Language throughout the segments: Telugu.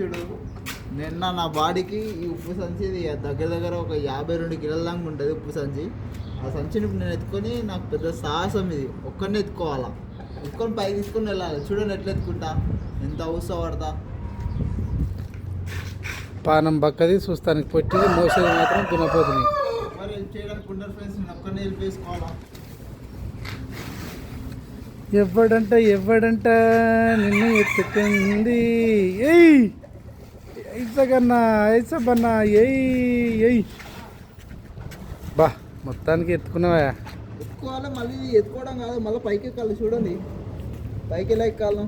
చూడు. నిన్న నా బాడీకి ఈ ఉప్పు సంచి దగ్గర దగ్గర ఒక 52 కిలోల దాకా ఉంటుంది ఉప్పు సంచి. ఆ సంచిని నేను ఎత్తుకొని నాకు పెద్ద సాహసం ఇది. ఒక్కడిని ఎత్తుకోవాలా, ఎత్తుకొని పైకి తీసుకొని వెళ్ళాలి. చూడండి ఎట్లా ఎత్తుకుంటా, ఎంత అవసరం పడతా. పానం బక్కది చూస్తానికి పొట్టిది, మోసేది మాత్రం దున్నపోతుంది. మరి హెల్ప్ చేయడానికి ఉండరు ఫ్రెండ్స్, నేను ఒక్కడిని హెల్ప్ చేసుకోవాలా. ఎవడంట నిన్ను ఎత్తుకుంది. ఏయ్ ఐసకన్నా ఐసబన్నా ఏయ్ బా మొత్తానికి ఎత్తుకున్నావా? ఎత్తుకోవాలి. మళ్ళీ ఎత్తుకోవడం కాదు, మళ్ళీ పైకి ఎక్కాలి. చూడండి పైకి ఎలా ఎక్కాలి.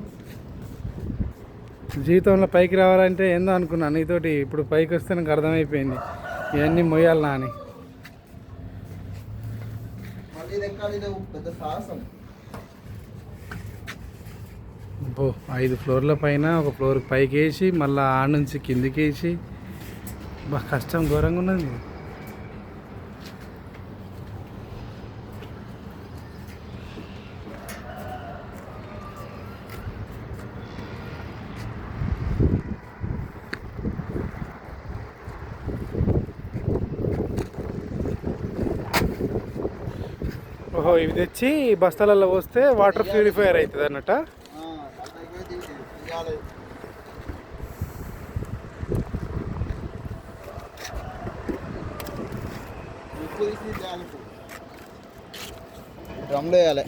జీవితంలో పైకి రావాలంటే ఏందో అనుకున్నా నీతోటి. ఇప్పుడు పైకి వస్తే నాకు అర్థమైపోయింది ఇవన్నీ మొయ్యాలనా అని. మళ్ళీ ఎక్కాలి, పెద్ద సాహసం. 5 ఫ్లోర్ల పైన ఒక ఫ్లోర్ పైకి వేసి మళ్ళీ ఆడ నుంచి కిందికి వేసి బాగా కష్టం ఘోరంగా ఉన్నది. ఓహో ఇవి తెచ్చి బస్తాలలో పోస్తే వాటర్ ప్యూరిఫైయర్ అవుతుంది అన్నట్ట. డ్రమ్లో వేయాలి.